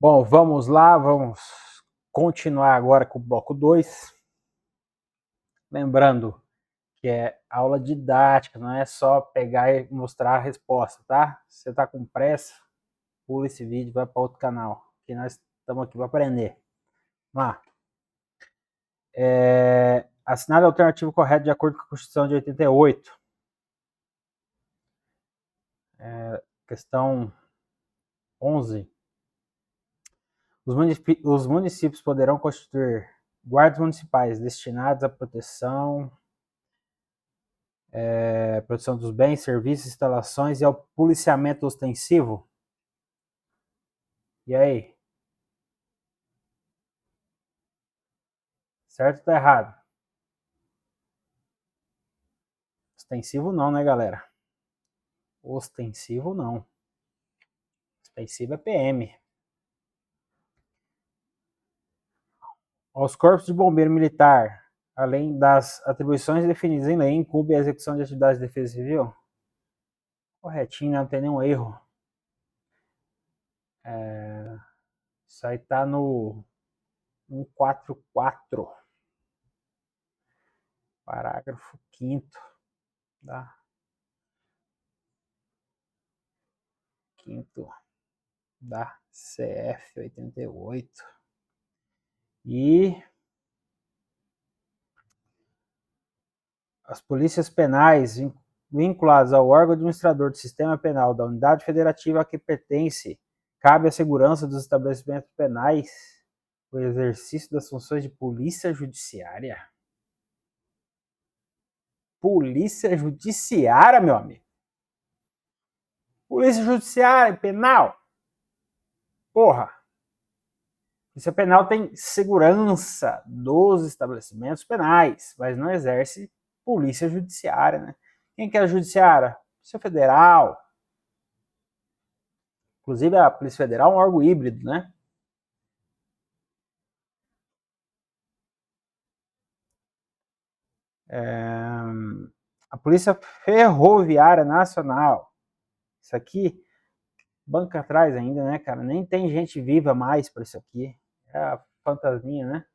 Bom, vamos lá, vamos continuar agora com o bloco 2. Lembrando que é aula didática, não é só pegar e mostrar a resposta, tá? Se você tá com pressa, pula esse vídeo, vai para outro canal, que nós estamos aqui para aprender. Vamos lá. Assinale a alternativa correta de acordo com a Constituição de 88. Questão 11. Os municípios poderão constituir guardas municipais destinados à proteção dos bens, serviços, instalações e ao policiamento ostensivo. E aí? Certo ou tá errado? Ostensivo não, né, galera? Ostensivo não. Ostensivo é PM. Aos corpos de bombeiro militar, além das atribuições definidas em lei, incumbe a execução de atividades de defesa civil? Corretinho, né? Não tem nenhum erro. Isso aí tá no 144. Parágrafo 5º. Tá? 5º da CF 88. E as polícias penais vinculadas ao órgão administrador do sistema penal da unidade federativa a que pertence, cabe a segurança dos estabelecimentos penais o exercício das funções de polícia judiciária. Polícia judiciária, meu amigo. Polícia judiciária, penal. Porra. Polícia penal tem segurança dos estabelecimentos penais, mas não exerce polícia judiciária, né? Quem que é a judiciária? Polícia Federal. Inclusive a Polícia Federal é um órgão híbrido, né? A Polícia Ferroviária Nacional. Isso aqui, banca atrás ainda, né, cara? Nem tem gente viva mais para isso aqui. É a fantasminha, né?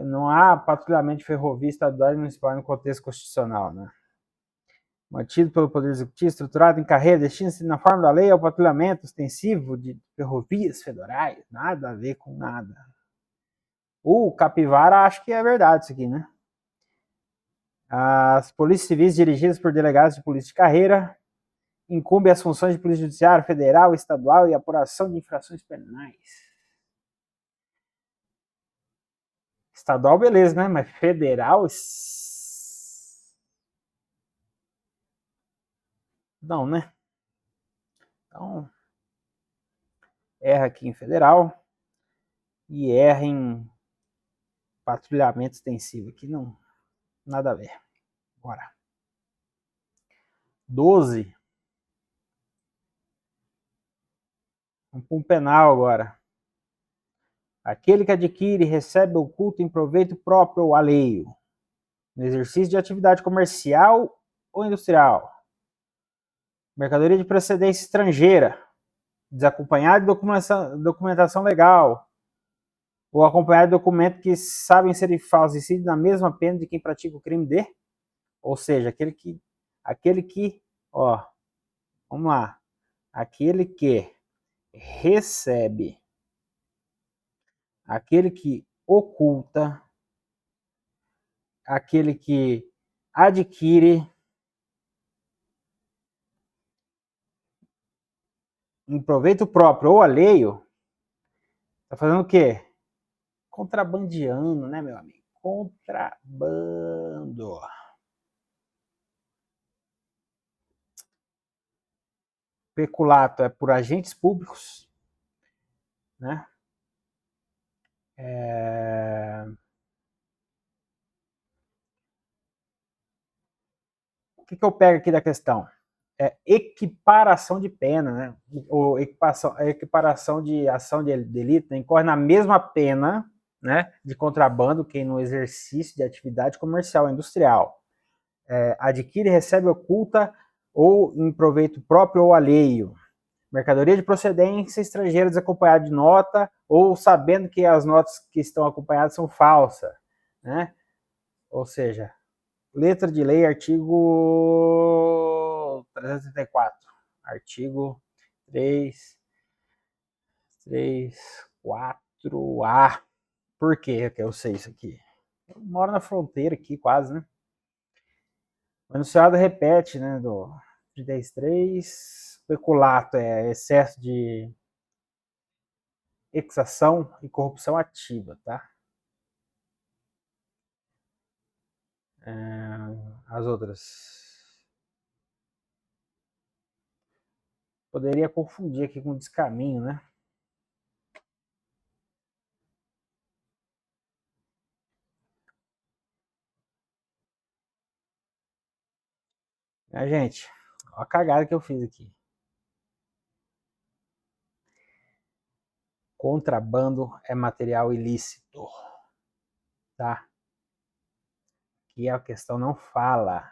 Não há patrulhamento de ferrovia estadual e municipal no contexto constitucional, né? Mantido pelo Poder Executivo, estruturado em carreira, destina-se na forma da lei ao patrulhamento ostensivo de ferrovias federais. Nada a ver com nada. O Capivara, acho que é verdade isso aqui, né? As polícias civis dirigidas por delegados de polícia de carreira incumbe as funções de polícia judiciária federal, estadual e apuração de infrações penais. Estadual, beleza, né? Mas federal... não, né? Então, erra aqui em federal e erra em patrulhamento extensivo. Aqui não, nada a ver. Bora. 12. Vamos para um penal agora. Aquele que adquire e recebe o culto em proveito próprio ou alheio, no exercício de atividade comercial ou industrial, mercadoria de procedência estrangeira, desacompanhado de documentação legal, ou acompanhado de documento que sabem ser falsicídio na mesma pena de quem pratica o crime de, ou seja, aquele que, ó, vamos lá, aquele que recebe, aquele que oculta, aquele que adquire em proveito próprio ou alheio, tá fazendo o quê? Contrabandeando, né, meu amigo? Contrabando. Peculato é por agentes públicos, né? O que eu pego aqui da questão? É equiparação de pena, né? Ou equiparação de ação de delito, né? Incorre na mesma pena, né, de contrabando que no exercício de atividade comercial ou industrial. Adquire, recebe, oculta ou em proveito próprio ou alheio. Mercadoria de procedência estrangeira desacompanhada de nota ou sabendo que as notas que estão acompanhadas são falsas, né? Ou seja, letra de lei, artigo 334, artigo 334A. Por que eu sei isso aqui? Eu moro na fronteira aqui, quase, né? O enunciado repete, né, do 33, peculato é excesso de exação e corrupção ativa, tá? As outras. Poderia confundir aqui com descaminho, né? Gente, olha a cagada que eu fiz aqui. Contrabando é material ilícito, tá? Aqui a questão não fala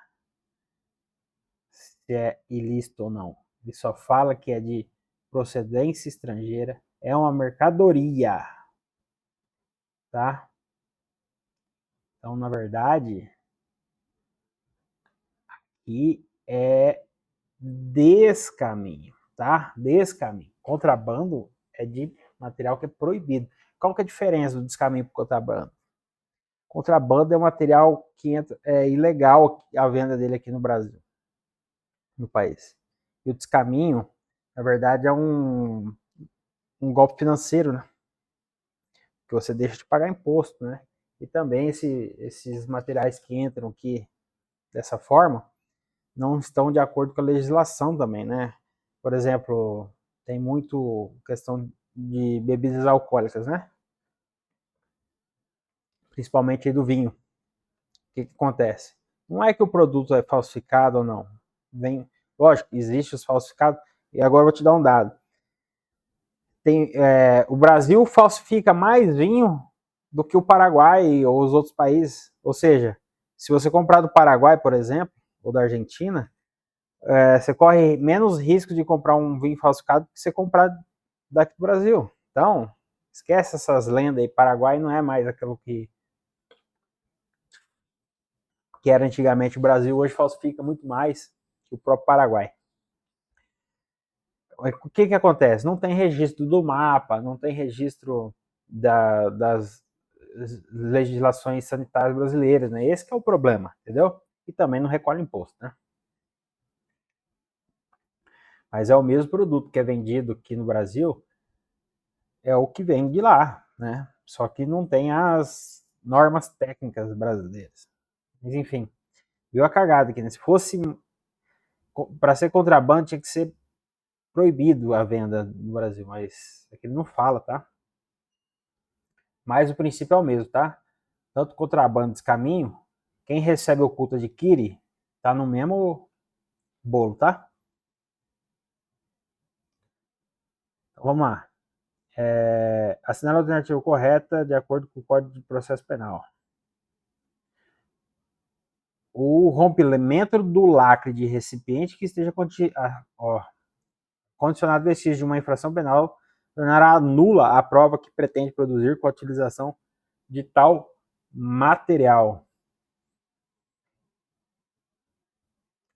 se é ilícito ou não. Ele só fala que é de procedência estrangeira, é uma mercadoria, tá? Então, na verdade, aqui é descaminho, tá? Descaminho. Contrabando é de material que é proibido. Qual que é a diferença do descaminho para o contrabando? Contrabando é um material que é ilegal a venda dele aqui no Brasil, no país. E o descaminho, na verdade, é um golpe financeiro, né? Que você deixa de pagar imposto, né? E também esses materiais que entram aqui dessa forma não estão de acordo com a legislação também, né? Por exemplo, tem muito questão de bebidas alcoólicas, né? Principalmente do vinho. O que acontece? Não é que o produto é falsificado ou não. Lógico, existe os falsificados. E agora eu vou te dar um dado. O Brasil falsifica mais vinho do que o Paraguai ou os outros países. Ou seja, se você comprar do Paraguai, por exemplo, ou da Argentina, você corre menos risco de comprar um vinho falsificado do que você comprar daqui do Brasil. Então, esquece essas lendas aí. Paraguai não é mais aquilo que era antigamente. O Brasil hoje falsifica muito mais que o próprio Paraguai. O que acontece? Não tem registro do mapa, não tem registro das legislações sanitárias brasileiras, né? Esse que é o problema, entendeu? E também não recolhe imposto, né? Mas é o mesmo produto que é vendido aqui no Brasil, é o que vem de lá, né? Só que não tem as normas técnicas brasileiras. Mas enfim, viu a cagada aqui, né? Se fosse para ser contrabando, tinha que ser proibido a venda no Brasil, mas aqui ele não fala, tá? Mas o princípio é o mesmo, tá? Tanto contrabando, descaminho, quem recebe oculto adquire, tá no mesmo bolo, tá? Então, vamos lá. Assinar a alternativa correta de acordo com o Código de Processo Penal. O rompimento do lacre de recipiente que esteja condicionado a vestígio de uma infração penal tornará nula a prova que pretende produzir com a utilização de tal material.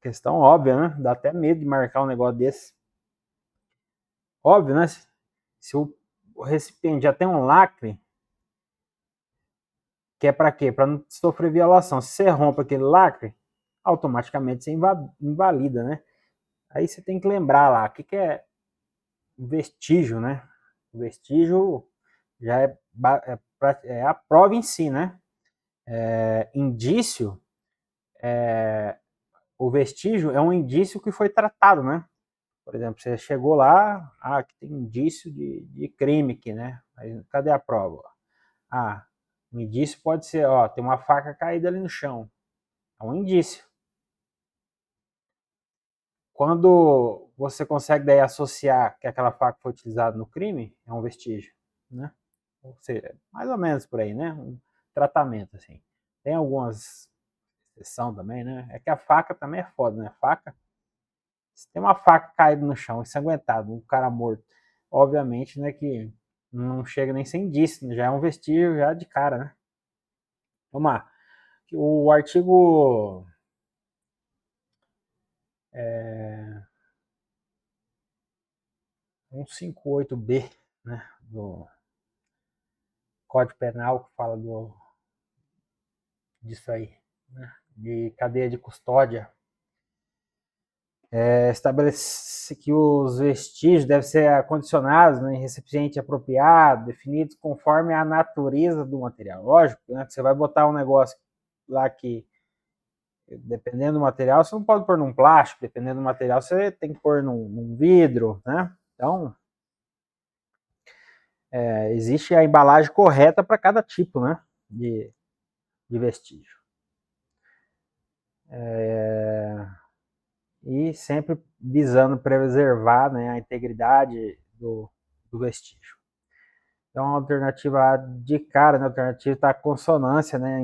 Questão óbvia, né? Dá até medo de marcar um negócio desse. Óbvio, né? Se o recipiente já tem um lacre, que é para quê? Para não sofrer violação. Se você rompe aquele lacre, automaticamente você invalida, né? Aí você tem que lembrar lá, o que é vestígio, né? O vestígio já é a prova em si, né? Indício, o vestígio é um indício que foi tratado, né? Por exemplo, você chegou lá, aqui tem indício de crime aqui, né? Mas cadê a prova? Um indício pode ser, tem uma faca caída ali no chão. É um indício. Quando você consegue daí associar que aquela faca foi utilizada no crime, é um vestígio, né? Ou seja, mais ou menos por aí, né? Um tratamento, assim. Tem algumas exceções também, né? É que a faca também é foda, né? A faca, Se tem uma faca caída no chão, ensanguentado, um cara morto, obviamente, né, que não chega nem sem indício, né, já é um vestígio já de cara, né? Vamos lá. O artigo 158B, né, do Código Penal, que fala disso aí, né, de cadeia de custódia, estabelece que os vestígios devem ser acondicionados, né, em recipiente apropriado, definidos conforme a natureza do material. Lógico, né, que você vai botar um negócio lá que, dependendo do material, você não pode pôr num plástico, dependendo do material, você tem que pôr num vidro, né? Então, existe a embalagem correta para cada tipo, né, de vestígio. E sempre visando preservar, né, a integridade do vestígio. Então, a alternativa de cara, né, a alternativa está em consonância, né,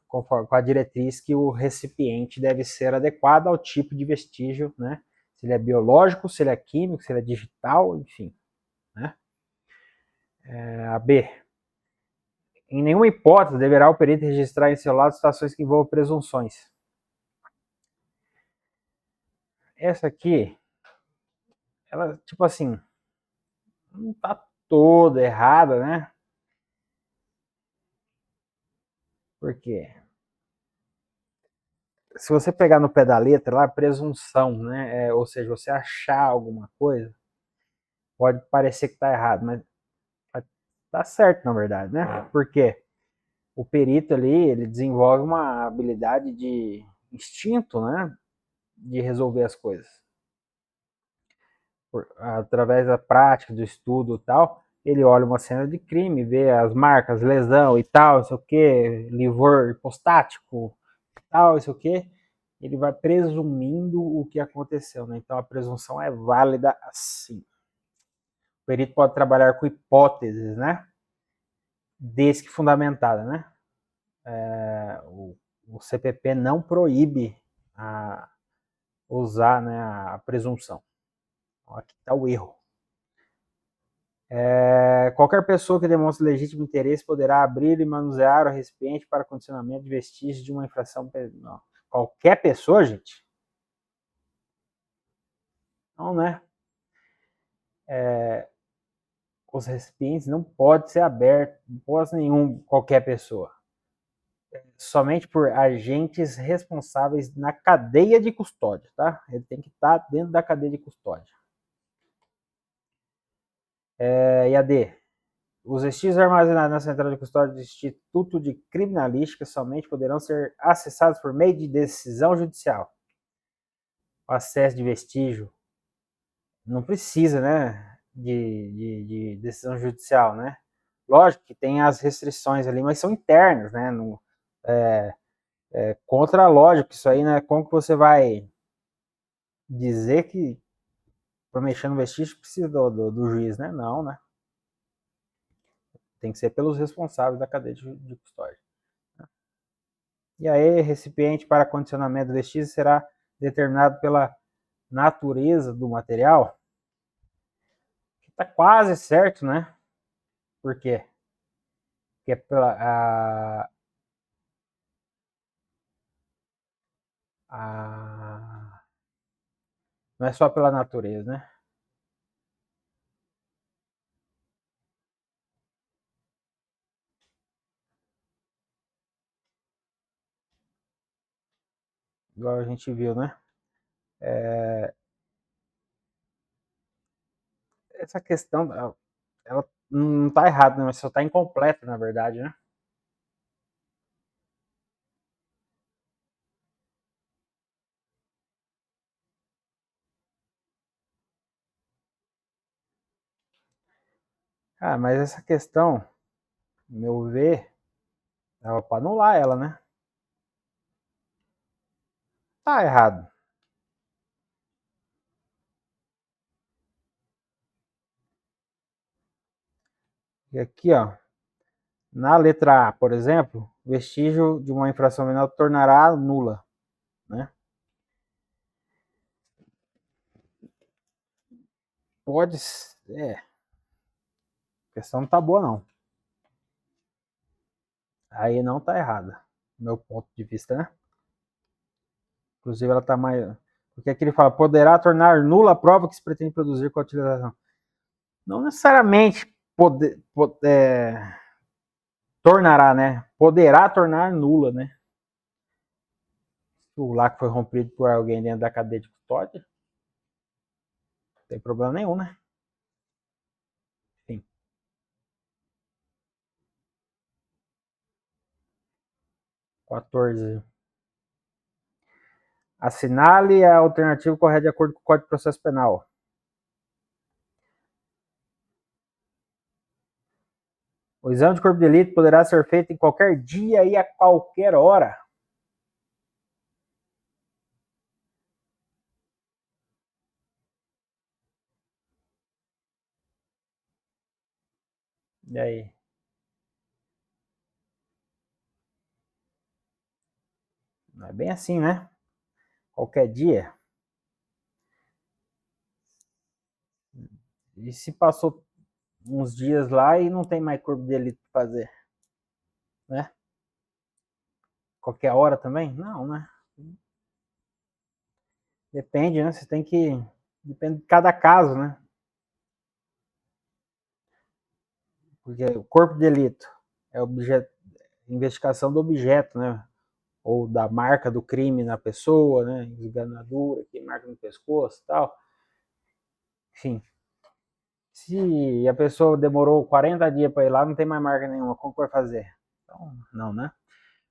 com a diretriz que o recipiente deve ser adequado ao tipo de vestígio, né, se ele é biológico, se ele é químico, se ele é digital, enfim, né. A B. Em nenhuma hipótese deverá o perito registrar em seu lado situações que envolvam presunções. Essa aqui, ela, tipo assim, não tá toda errada, né? Por quê? Se você pegar no pé da letra lá, presunção, né? Ou seja, você achar alguma coisa, pode parecer que tá errado, mas tá certo, na verdade, né? Por quê? O perito ali, ele desenvolve uma habilidade de instinto, né? De resolver as coisas. Através da prática, do estudo e tal, ele olha uma cena de crime, vê as marcas, lesão e tal, isso o que, livor hipostático, tal, isso o que, ele vai presumindo o que aconteceu, né? Então a presunção é válida assim. O perito pode trabalhar com hipóteses, né? Desde que fundamentada, né? O CPP não proíbe usar, né, a presunção. Aqui está o erro. Qualquer pessoa que demonstre legítimo interesse poderá abrir e manusear o recipiente para condicionamento de vestígios de uma infração. Não. Qualquer pessoa, gente? Não, né? Os recipientes não podem ser abertos, não pode nenhum, qualquer pessoa. Somente por agentes responsáveis na cadeia de custódia, tá? Ele tem que estar dentro da cadeia de custódia. E a D. Os vestígios armazenados na central de custódia do Instituto de Criminalística somente poderão ser acessados por meio de decisão judicial. O acesso de vestígio não precisa, né, de decisão judicial, né? Lógico que tem as restrições ali, mas são internas, né? Contra a lógica, isso aí, né? Como que você vai dizer que para mexer no vestígio precisa do juiz, né? Não, né? Tem que ser pelos responsáveis da cadeia de custódia. E aí, recipiente para condicionamento do vestígio será determinado pela natureza do material, que está quase certo, né? Por quê? Porque é não é só pela natureza, né? Igual a gente viu, né? Essa questão, ela não está errada, né? Mas só está incompleta, na verdade, né? Mas essa questão, meu ver, é para anular ela, né? Tá errado. E aqui, ó, na letra A, por exemplo, vestígio de uma infração penal tornará nula, né? pode... A questão não tá boa, não. Aí não tá errada, do meu ponto de vista, né? Inclusive ela tá mais... Porque aqui ele fala, poderá tornar nula a prova que se pretende produzir com a utilização. Não necessariamente tornará, né? Poderá tornar nula, né? Se o lacre foi rompido por alguém dentro da cadeia de custódia, não tem problema nenhum, né? Enfim. 14. Assinale a alternativa correta de acordo com o Código de Processo Penal. O exame de corpo de delito poderá ser feito em qualquer dia e a qualquer hora. E aí? Não é bem assim, né? Qualquer dia. E se passou uns dias lá e não tem mais corpo de delito para fazer, né? Qualquer hora também? Não, né? Depende, né? Você tem que... Depende de cada caso, né? Porque o corpo de delito é objeto, investigação do objeto, né? Ou da marca do crime na pessoa, né? Esganadura, que marca no pescoço e tal. Enfim. Se a pessoa demorou 40 dias para ir lá, não tem mais marca nenhuma, como que vai fazer? Então, não, né?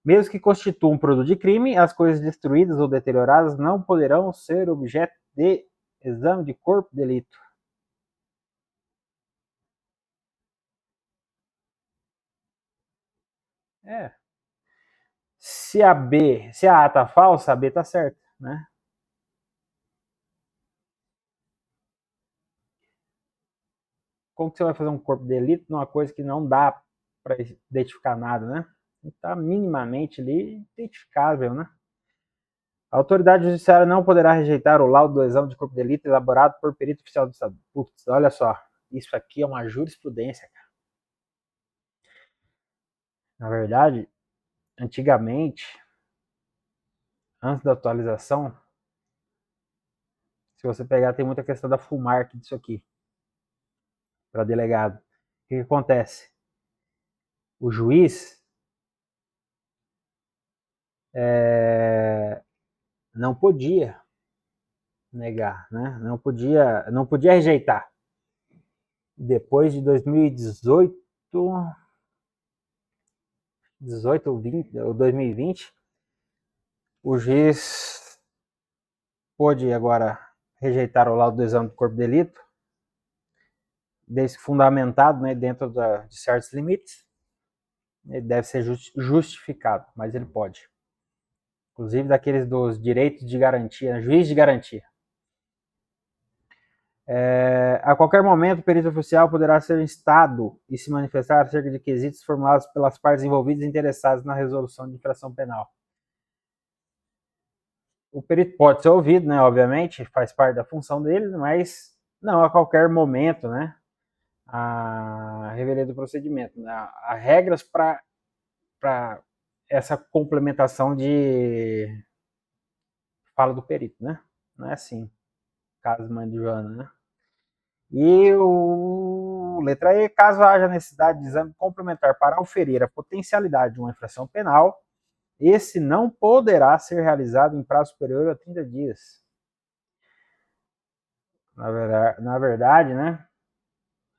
Mesmo que constitua um produto de crime, as coisas destruídas ou deterioradas não poderão ser objeto de exame de corpo de delito. É. Se a A tá falsa, a B tá certa, né? Como que você vai fazer um corpo de delito numa coisa que não dá para identificar nada, né? Está minimamente ali identificável, né? A autoridade judiciária não poderá rejeitar o laudo do exame de corpo de delito elaborado por perito oficial do Estado. Putz, olha só, isso aqui é uma jurisprudência, cara. Na verdade, antigamente, antes da atualização, se você pegar, tem muita questão da FUMARC disso aqui, para delegado. O que acontece? O juiz não podia negar, né? Não podia rejeitar. Depois de 2018, 18 ou 20, ou 2020, o juiz pôde agora rejeitar o laudo do exame do corpo de delito, desde que fundamentado, né, dentro de certos limites. Ele deve ser justificado, mas ele pode. Inclusive daqueles dos direitos de garantia, juiz de garantia. A qualquer momento, o perito oficial poderá ser instado e se manifestar acerca de quesitos formulados pelas partes envolvidas e interessadas na resolução de infração penal. O perito pode ser ouvido, né, obviamente, faz parte da função dele, mas não a qualquer momento, né, a revelia do procedimento. Né? Há regras para essa complementação de fala do perito, né? Não é assim, caso mãe de Joana, né? E o letra E, caso haja necessidade de exame complementar para auferir a potencialidade de uma infração penal, esse não poderá ser realizado em prazo superior a 30 dias. Na verdade, né?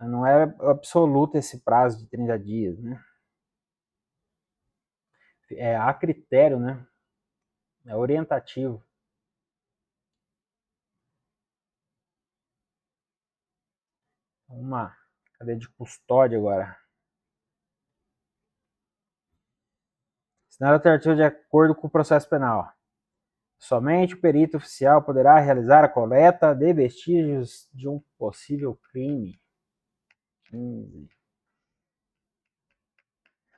Não é absoluto esse prazo de 30 dias, né? É a critério, né? É orientativo. Uma cadeia de custódia agora. Cenário alternativo de acordo com o processo penal. Somente o perito oficial poderá realizar a coleta de vestígios de um possível crime. 15.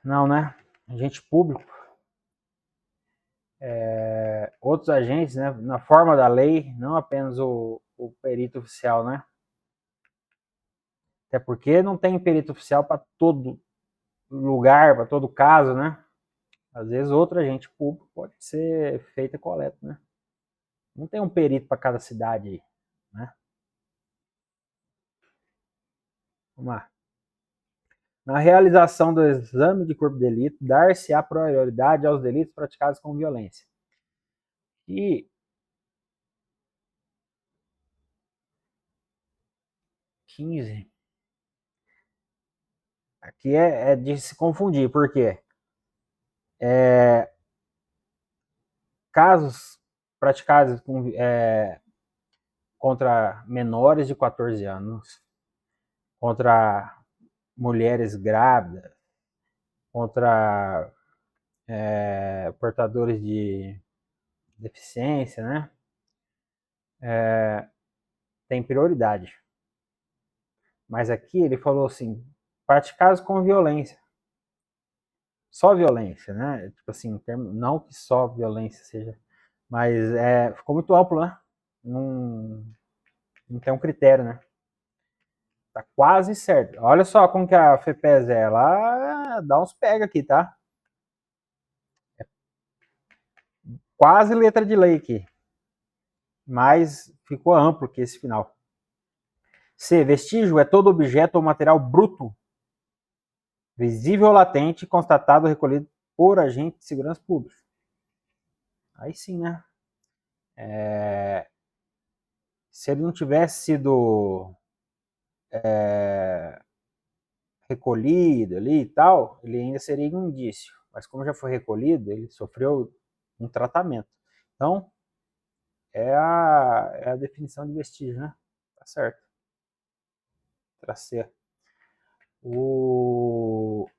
Não, né? Agente público. Outros agentes, né? Na forma da lei, não apenas o perito oficial, né? Até porque não tem perito oficial para todo lugar, para todo caso, né? Às vezes outro agente público pode ser feita coleta, né? Não tem um perito para cada cidade, né? Vamos lá. Na realização do exame de corpo de delito, dar-se-á prioridade aos delitos praticados com violência. E 15. Aqui é de se confundir, por quê? Casos praticados contra menores de 14 anos, contra mulheres grávidas, contra portadores de deficiência, né? Tem prioridade. Mas aqui ele falou assim, praticados com violência. Só violência, né? Tipo assim, não que só violência seja, mas ficou muito amplo, né? Não tem um critério, né? Tá quase certo. Olha só como que a FEPES é. Ela dá uns pega aqui, tá? É quase letra de lei aqui. Mas ficou amplo aqui esse final. C. Vestígio é todo objeto ou material bruto, visível ou latente, constatado ou recolhido por agente de segurança pública. Aí sim, né? Se ele não tivesse sido recolhido ali e tal, ele ainda seria um indício. Mas como já foi recolhido, ele sofreu um tratamento. Então, é a definição de vestígio, né? Tá certo. Pra ser. O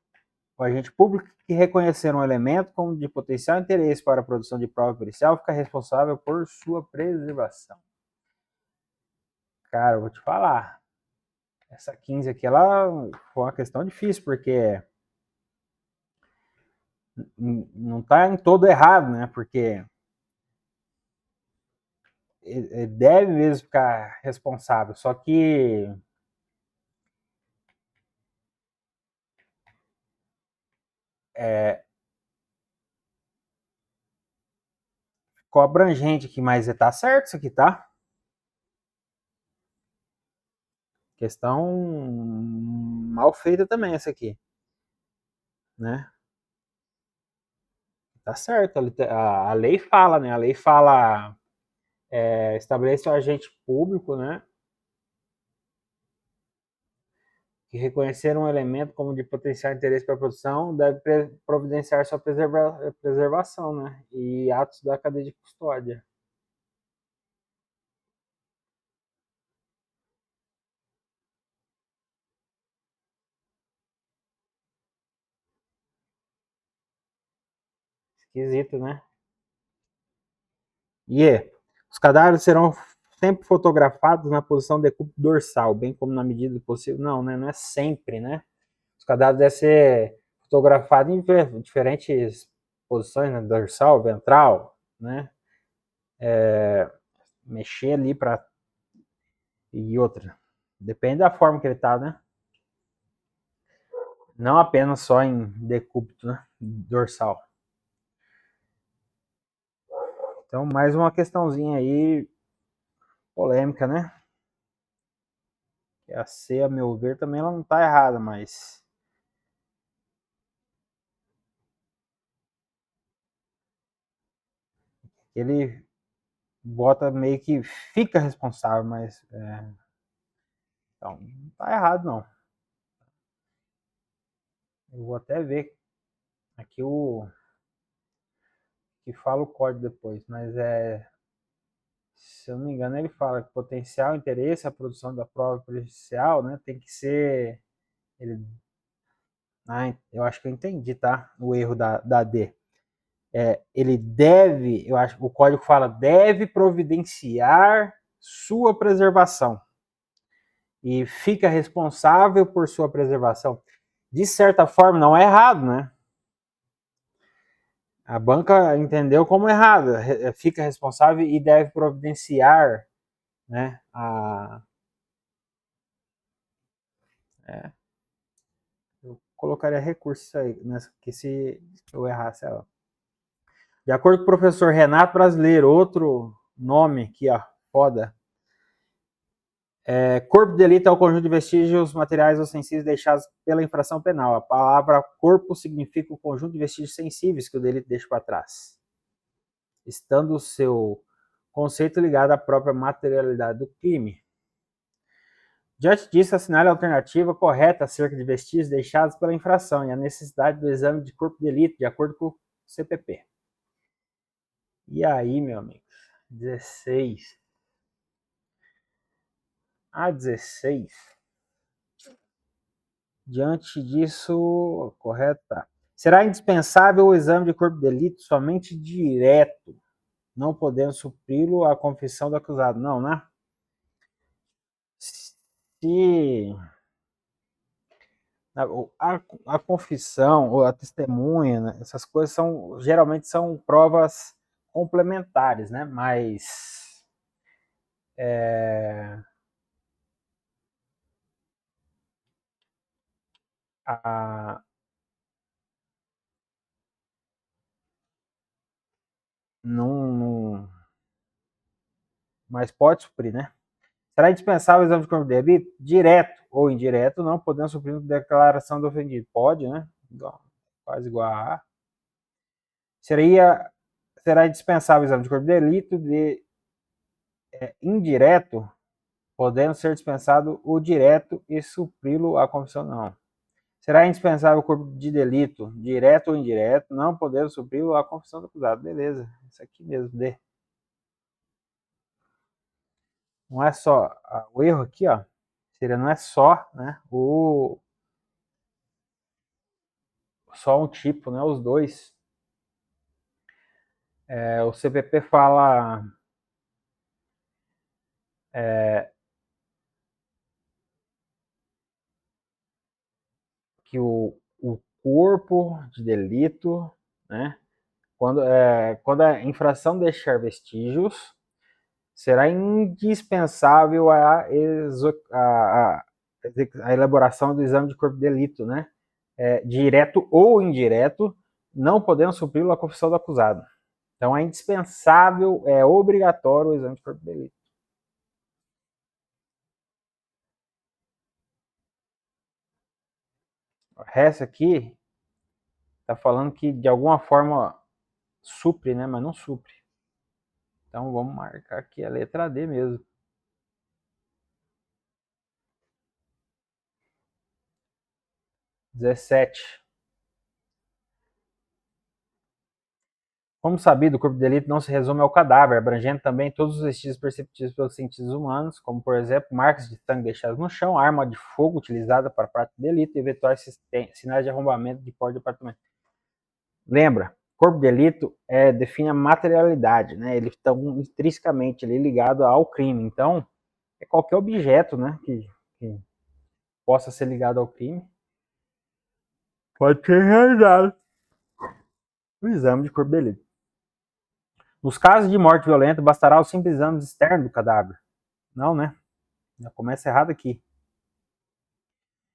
agente público que reconhecer um elemento como de potencial interesse para a produção de prova pericial fica responsável por sua preservação. Cara, eu vou te falar. Essa 15 aqui, ela foi uma questão difícil, porque não tá em todo errado, né? Porque ele deve mesmo ficar responsável, só que ficou abrangente aqui, mas tá certo isso aqui, tá? Questão mal feita também essa aqui, né? Tá certo, a lei fala, né? A lei fala, estabelece o agente público, né? Que reconhecer um elemento como de potencial interesse para a produção deve providenciar sua preservação, né? E atos da cadeia de custódia. Esquisito, né? Os cadáveres serão sempre fotografados na posição decúbito dorsal, bem como na medida do possível. Não, né? Não é sempre, né? Os cadáveres devem ser fotografados em diferentes posições, né? Dorsal, ventral, né? Mexer ali para e outra. Depende da forma que ele tá, né? Não apenas só em decúbito, né? Dorsal. Então, mais uma questãozinha aí polêmica, né? A C, a meu ver, também ela não tá errada, mas ele bota meio que fica responsável, mas então, não tá errado não. Eu vou até ver aqui o que fala o código depois, mas se eu não me engano, ele fala que potencial interesse a produção da prova pericial, né, tem que ser ele, eu acho que eu entendi, tá? O erro da D. Ele deve, eu acho, o código fala deve providenciar sua preservação e fica responsável por sua preservação. De certa forma, não é errado, né? A banca entendeu como errado, fica responsável e deve providenciar, né, Eu colocaria recurso aí, nessa, que se eu errasse ela. De acordo com o professor Renato Brasileiro, outro nome aqui, ó, foda. Corpo de delito é o conjunto de vestígios materiais ou sensíveis deixados pela infração penal. A palavra corpo significa o conjunto de vestígios sensíveis que o delito deixa para trás, estando o seu conceito ligado à própria materialidade do crime. Diante disso, assinale a alternativa correta acerca de vestígios deixados pela infração e a necessidade do exame de corpo de delito, de acordo com o CPP. E aí, meu amigo? 16. 16. Diante disso, correta. Será indispensável o exame de corpo de delito somente direto, não podendo supri-lo a confissão do acusado. Não, né? Se a confissão ou a testemunha, né, essas coisas geralmente são provas complementares, né? Mas a, não, mas pode suprir, né? Será indispensável o exame de corpo de delito? Direto ou indireto, não podendo suprir declaração do ofendido. Pode, né? Quase igual a A. Será indispensável o exame de corpo de delito indireto, podendo ser dispensado o direto e supri-lo a confissão, não. Será indispensável o corpo de delito, direto ou indireto, não podendo supri-lo a confissão do acusado. Beleza, isso aqui mesmo, D. Não é só, o erro aqui, ó, seria não é só, né, só um tipo, né, os dois. O CPP fala que o corpo de delito, né, quando a infração deixar vestígios, será indispensável a elaboração do exame de corpo de delito, né, direto ou indireto, não podendo supri-lo a confissão do acusado. Então é indispensável, é obrigatório o exame de corpo de delito. O resto aqui está falando que de alguma forma supre, né? Mas não supre. Então vamos marcar aqui a letra D mesmo. Dezessete. Como sabido, o corpo de delito não se resume ao cadáver, abrangendo também todos os vestígios perceptíveis pelos sentidos humanos, como, por exemplo, marcas de sangue deixadas no chão, arma de fogo utilizada para prática de delito e eventuais sinais de arrombamento de porta de apartamento. Lembra, corpo de delito define a materialidade, né? Ele está intrinsecamente ligado ao crime. Então, é qualquer objeto, né, que possa ser ligado ao crime, pode ser realizado o exame de corpo de delito. Nos casos de morte violenta, bastará o simples exame externo do cadáver. Não, né? Já começa errado aqui.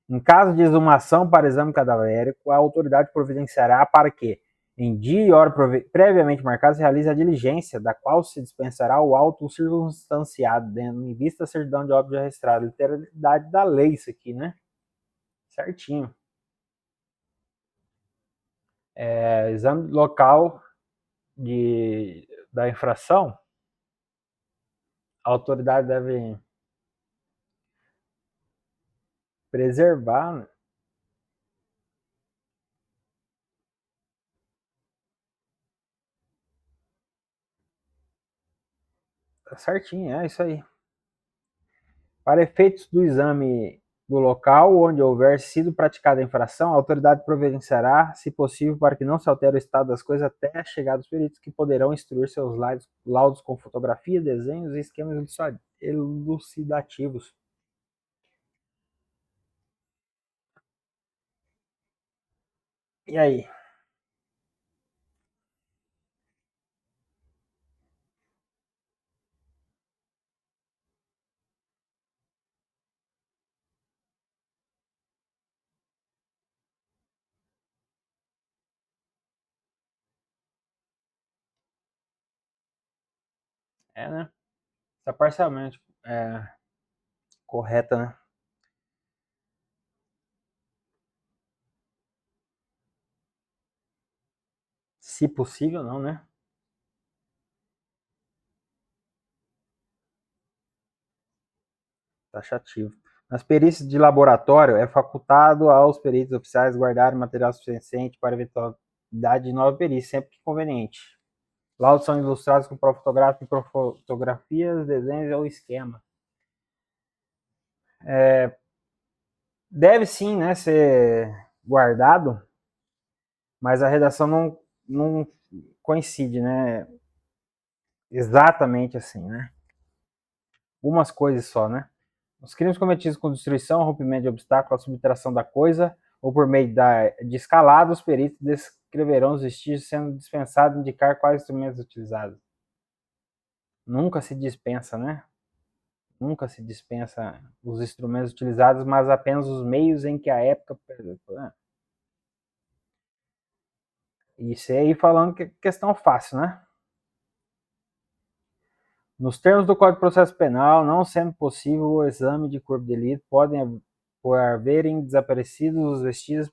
Em caso de exumação para exame cadavérico, a autoridade providenciará para que, em dia e hora previamente marcados, realize a diligência, da qual se dispensará o auto circunstanciado, tendo em vista a certidão de óbito registrado. Literalidade da lei isso aqui, né? Certinho. Exame local da infração, a autoridade deve preservar, né? Tá certinho, é isso aí. Para efeitos do exame do local onde houver sido praticada a infração, a autoridade providenciará, se possível, para que não se altere o estado das coisas até a chegada dos peritos, que poderão instruir seus laudos com fotografia, desenhos e esquemas elucidativos. E aí? né? Está parcialmente correta, né? Se possível, não, né? Taxativo. Nas perícias de laboratório, é facultado aos peritos oficiais guardarem material suficiente para eventualidade de nova perícia, sempre que conveniente. Laudos são ilustrados com prova fotográfica, fotografias, desenhos ou esquema. Deve sim, né, ser guardado, mas a redação não coincide, né? Exatamente assim, né? Algumas coisas só, né? Os crimes cometidos com destruição, rompimento de obstáculo, subtração da coisa ou por meio de escalada, os peritos descreverão os vestígios, sendo dispensado indicar quais instrumentos utilizados. Nunca se dispensa, né? Nunca se dispensa os instrumentos utilizados, mas apenas os meios em que a época. Isso aí falando que é questão fácil, né? Nos termos do Código de Processo Penal, não sendo possível o exame de corpo de delito, podem, por haverem desaparecido os vestígios,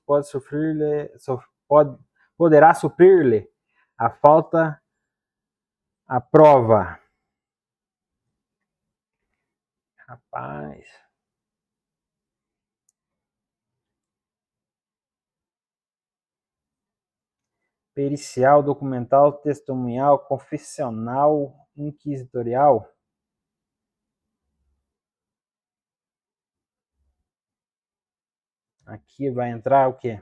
poderá suprir-lhe a falta a prova. Rapaz. Pericial, documental, testemunhal, confessional, inquisitorial. Aqui vai entrar o quê?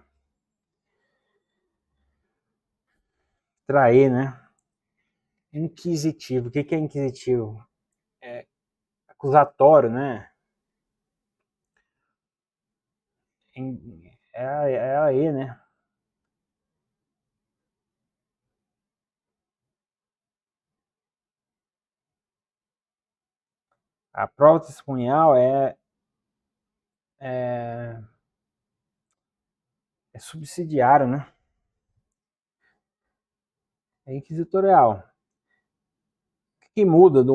Trair, né? Inquisitivo. O que é inquisitivo? É acusatório, né? É a E, né? A prova testemunhal é, é subsidiário, né? É inquisitorial. O que muda de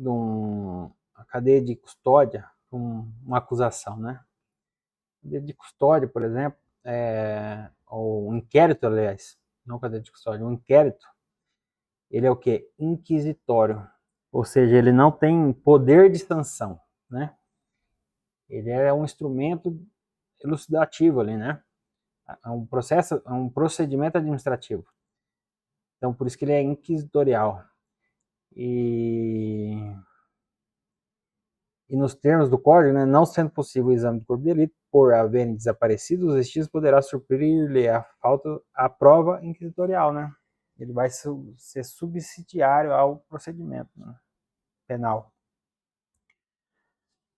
uma cadeia de custódia para uma acusação, né? Cadeia de custódia, por exemplo, ou um inquérito, aliás, não cadeia de custódia, um inquérito, ele é o quê? Inquisitório. Ou seja, ele não tem poder de sanção, né? Ele é um instrumento elucidativo ali, né? É um processo, é um procedimento administrativo. Então, por isso que ele é inquisitorial. E nos termos do código, né, não sendo possível o exame do corpo de delito, por haverem desaparecido os vestígios, poderá suprir-lhe a falta a prova inquisitorial, né? Ele vai ser subsidiário ao procedimento, né, penal.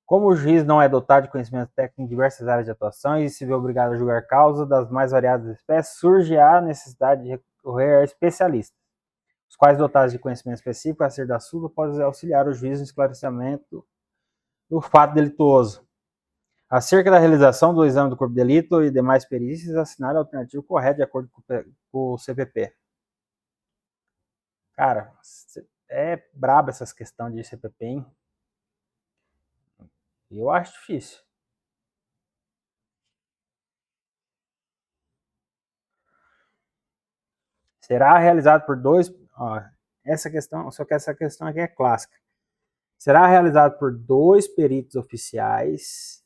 Como o juiz não é dotado de conhecimento técnico em diversas áreas de atuação e se vê obrigado a julgar causas das mais variadas espécies, surge a necessidade de recorrer a especialistas, os quais, dotados de conhecimento específico a ser da assunto, podem auxiliar o juiz no esclarecimento do fato delituoso. Acerca da realização do exame do corpo de delito e demais perícias, assinar a alternativa correta de acordo com o CPP. Cara, é braba essas questões de CPP, hein? Eu acho difícil. Será realizado por dois. Ó, essa questão, só que essa questão aqui é clássica. Será realizado por dois peritos oficiais,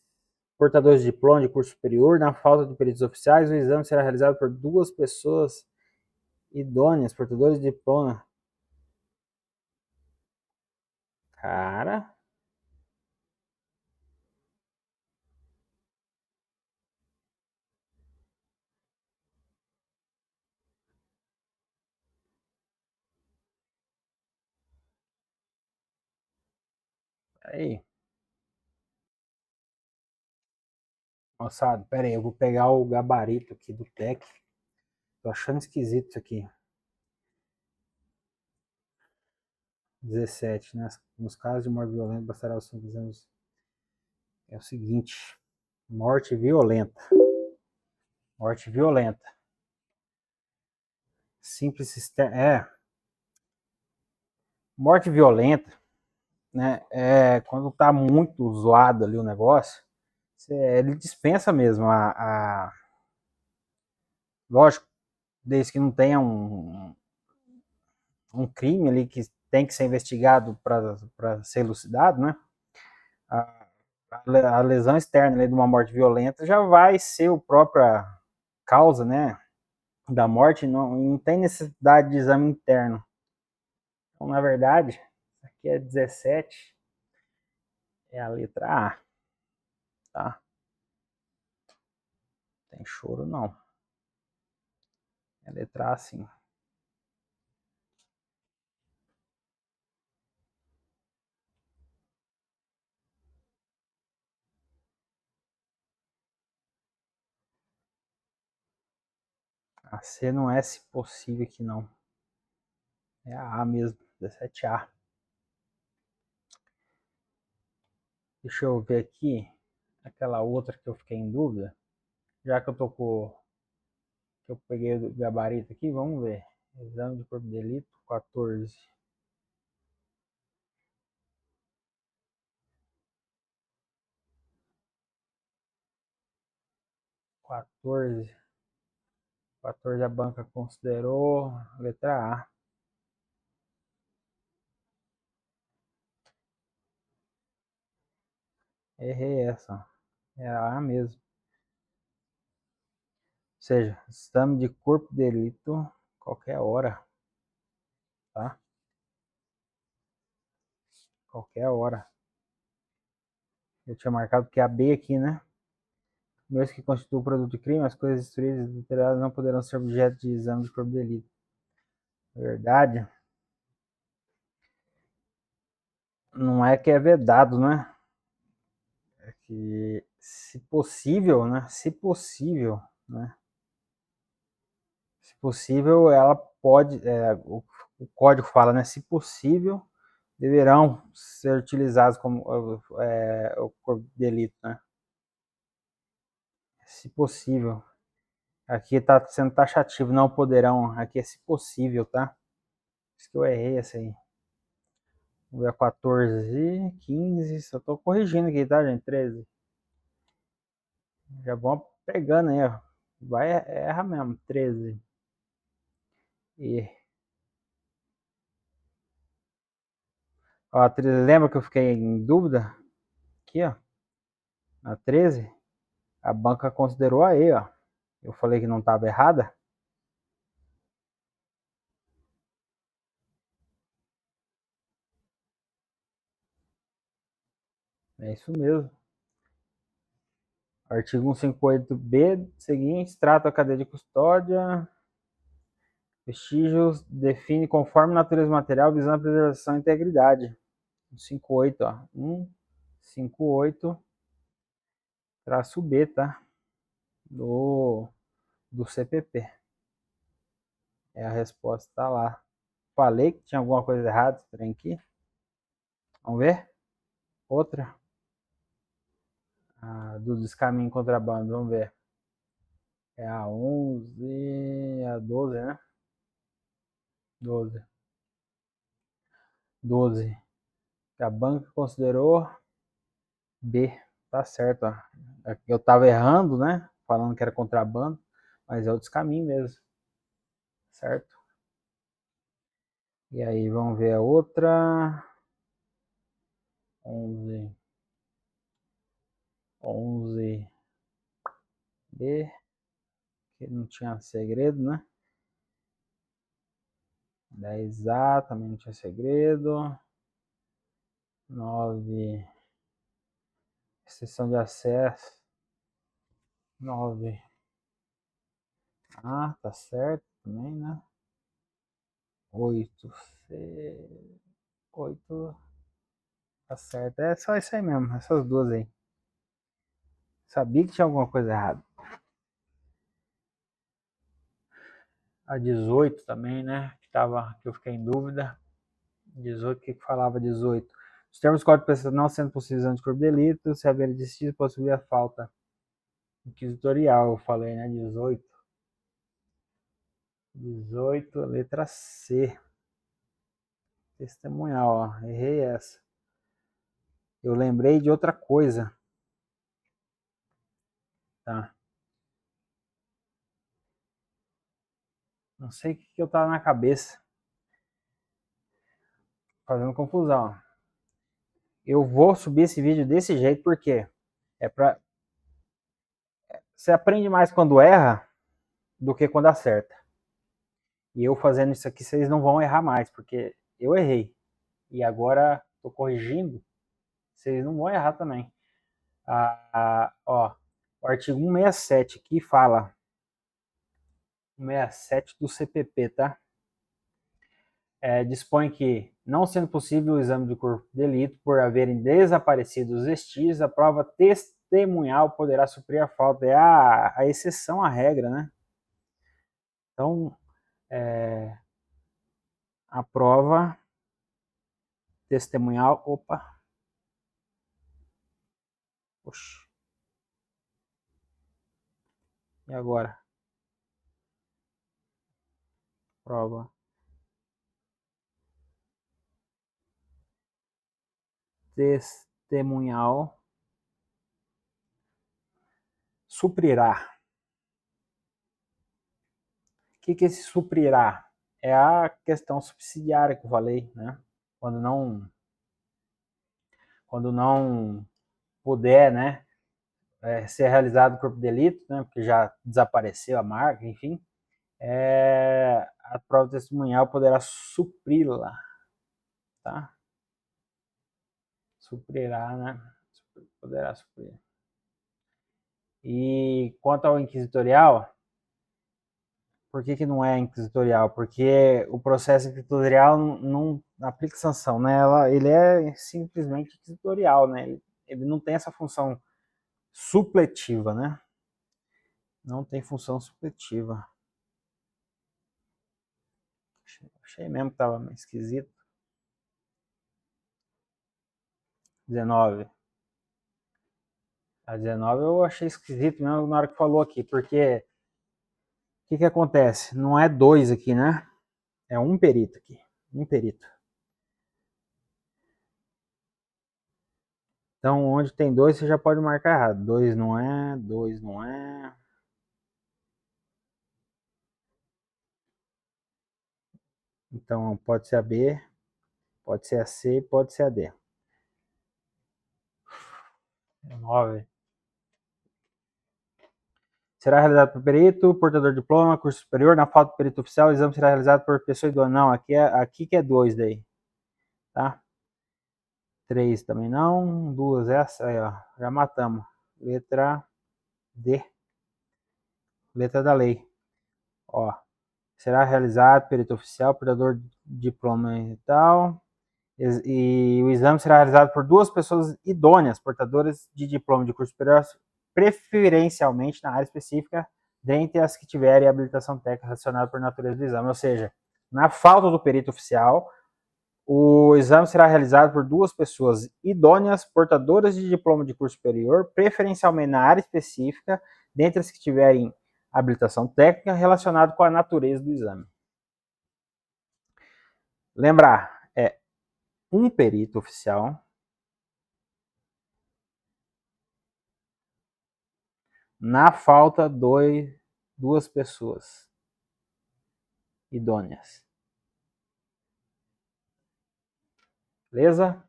portadores de diploma de curso superior. Na falta de peritos oficiais, o exame será realizado por duas pessoas idôneas, portadores de diploma. Cara. Aí. Moçada, pera aí, eu vou pegar o gabarito aqui do TEC. Tô achando esquisito isso aqui. 17, né? Nos casos de morte violenta, bastará os 5 anos. É o seguinte: morte violenta. Morte violenta. Simples sistema. Morte violenta, né? Quando tá muito zoado ali o negócio, ele dispensa mesmo lógico, desde que não tenha um crime ali que tem que ser investigado para ser elucidado, né? A, a lesão externa ali de uma morte violenta já vai ser a própria causa, né? Da morte, não tem necessidade de exame interno. Então, na verdade, aqui é 17, é a letra A, tá? Tem choro não. É a letra A sim. A C não é se possível que não. É a A mesmo, 17A. Deixa eu ver aqui aquela outra que eu fiquei em dúvida. Já que eu tô com, que eu peguei o gabarito aqui, vamos ver. Exame de corpo de delito 14. 14. 14 a banca considerou. Letra A. Errei essa. É a A mesmo. Ou seja, exame de corpo de delito qualquer hora, tá? Qualquer hora. Eu tinha marcado que é a B aqui, né? Mesmo que constitua o produto de crime, as coisas destruídas e adulteradas não poderão ser objeto de exame de corpo de delito. Verdade, não é que é vedado, né? É que, se possível, né? Se possível, né? Se possível, ela pode, o código fala, né? Se possível, deverão ser utilizados como o corpo de delito, né? Se possível. Aqui está sendo taxativo, não poderão. Aqui é se possível, tá? Acho que eu errei essa aí. Vamos ver a 14, 15. Só tô corrigindo aqui, tá, gente? 13. Já vão pegando aí, ó. Vai, erra mesmo. 13. E, ó, 13, lembra que eu fiquei em dúvida? Aqui, ó. Na 13, a banca considerou aí, ó. Eu falei que não estava errada. É isso mesmo. Artigo 158B seguinte, trata a cadeia de custódia. Vestígios define conforme natureza material, visando a preservação e integridade. 158, ó. 158, traço B, tá? Do, do CPP. É, a resposta tá lá. Falei que tinha alguma coisa errada esse trem aqui. Vamos ver? Outra. Do descaminho contrabando, vamos ver. É a 11, a 12, né? 12. 12. A banca considerou B. Tá certo, ó. Eu tava errando, né? Falando que era contrabando, mas é o descaminho mesmo. Certo? E aí, vamos ver a outra. 11. 11B, que não tinha segredo, né? 10A também não tinha segredo. 9, exceção de acesso. 9. Tá certo também, né? 8C. 8 tá certo. É só isso aí mesmo, essas duas aí. Sabia que tinha alguma coisa errada. A 18 também, né? Que eu fiquei em dúvida. 18, o que falava 18? Os termos do Código Penal não sendo possíveis de corpo de delito, se haver desistir, possuir a falta inquisitorial, eu falei, né? 18. 18, letra C. Testemunhal, ó. Errei essa. Eu lembrei de outra coisa. Tá. Não sei o que eu tava na cabeça. Fazendo confusão. Eu vou subir esse vídeo desse jeito porque é pra... Você aprende mais quando erra do que quando acerta. E eu fazendo isso aqui, vocês não vão errar mais, porque eu errei. E agora tô corrigindo, vocês não vão errar também. Ó, o artigo 167 aqui fala 167 do CPP, tá? Dispõe que, não sendo possível o exame do corpo de delito por haverem desaparecido os vestígios, a prova testemunhal poderá suprir a falta. É a exceção à regra, né? Então, a prova testemunhal... Opa! Oxi. E agora? Prova testemunhal suprirá. O que é esse suprirá? É a questão subsidiária que eu falei, né? Quando não puder, né, ser realizado o corpo de delito, né, porque já desapareceu a marca, enfim, a prova testemunhal poderá supri-la, tá? Suprirá, né? Poderá suprir. E quanto ao inquisitorial, por que não é inquisitorial? Porque o processo inquisitorial não aplica sanção, né? Ele é simplesmente inquisitorial, né? Ele não tem essa função supletiva, né? Não tem função supletiva. Achei mesmo que tava meio esquisito. 19. A 19 eu achei esquisito mesmo na hora que falou aqui, porque o que acontece? Não é dois aqui, né? É um perito aqui. Um perito. Então, onde tem dois, você já pode marcar errado. Dois não é, dois não é. Então, pode ser a B, pode ser a C, pode ser a D. 9. Será realizado por perito, portador de diploma, curso superior. Na falta do perito oficial, o exame será realizado por pessoa idônea. Não, aqui que é 2 daí. Tá? 3 também não. 2 essa aí, ó. Já matamos. Letra D. Letra da lei. Ó. Será realizado perito oficial, portador de diploma e tal. E o exame será realizado por duas pessoas idôneas, portadoras de diploma de curso superior, preferencialmente na área específica, dentre as que tiverem habilitação técnica relacionada por natureza do exame. Ou seja, na falta do perito oficial, o exame será realizado por duas pessoas idôneas, portadoras de diploma de curso superior, preferencialmente na área específica, dentre as que tiverem habilitação técnica relacionada com a natureza do exame. Lembrar, um perito oficial, na falta, duas pessoas idôneas. Beleza?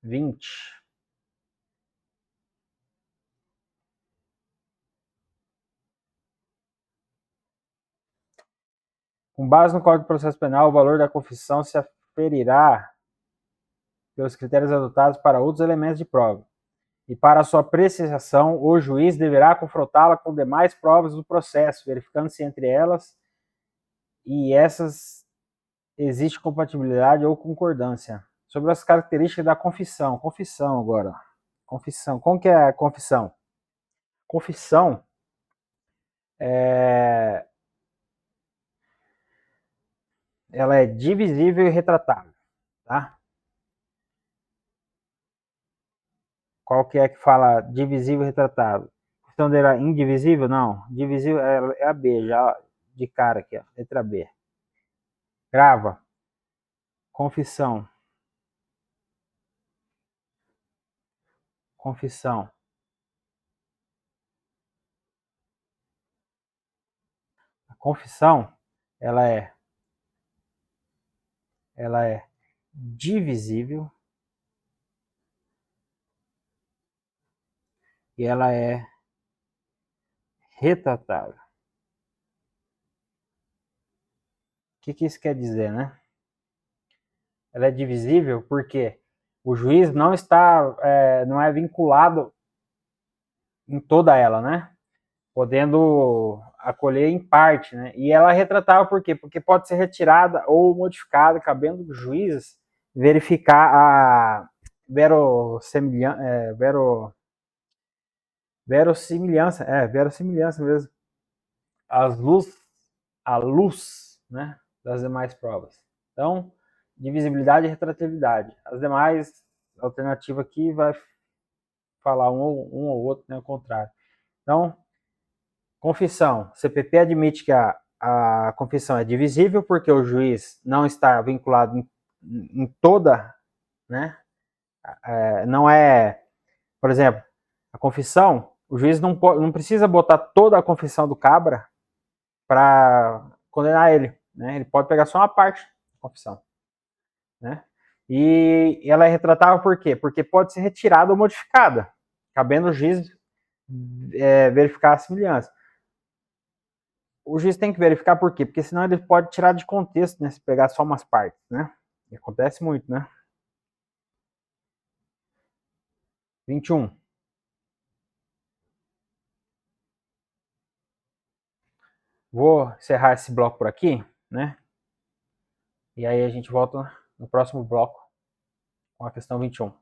Vinte. Com base no Código de Processo Penal, o valor da confissão se aferirá pelos critérios adotados para outros elementos de prova. E para sua apreciação, o juiz deverá confrontá-la com demais provas do processo, verificando se entre elas e essas existe compatibilidade ou concordância. Sobre as características da confissão. Confissão agora. Confissão. Como que é a confissão? Confissão ela é divisível e retratável, tá? Qual que é que fala divisível e retratável? A questão dele é indivisível? Não. Divisível é a B, já de cara aqui, ó, letra B. Grava. Confissão. Confissão. A confissão, ela é divisível e ela é retratável. O que isso quer dizer, né? Ela é divisível porque o juiz não está, não é vinculado em toda ela, né? Podendo acolher em parte, né? E ela é retratável por quê? Porque pode ser retirada ou modificada, cabendo do juiz verificar a verossimilhança mesmo, as luz, a luz, né, das demais provas. Então, divisibilidade e retratividade. As demais alternativas aqui vai falar um ou outro, né, o contrário. Então, confissão. CPP admite que a confissão é divisível porque o juiz não está vinculado em toda, né? Não é, por exemplo, a confissão, o juiz não precisa botar toda a confissão do cabra para condenar ele, né? Ele pode pegar só uma parte da confissão, né? E ela é retratável por quê? Porque pode ser retirada ou modificada, cabendo o juiz verificar a semelhança. O juiz tem que verificar por quê? Porque senão ele pode tirar de contexto, né? Se pegar só umas partes, né? E acontece muito, né? 21. Vou encerrar esse bloco por aqui, né? E aí a gente volta no próximo bloco com a questão 21.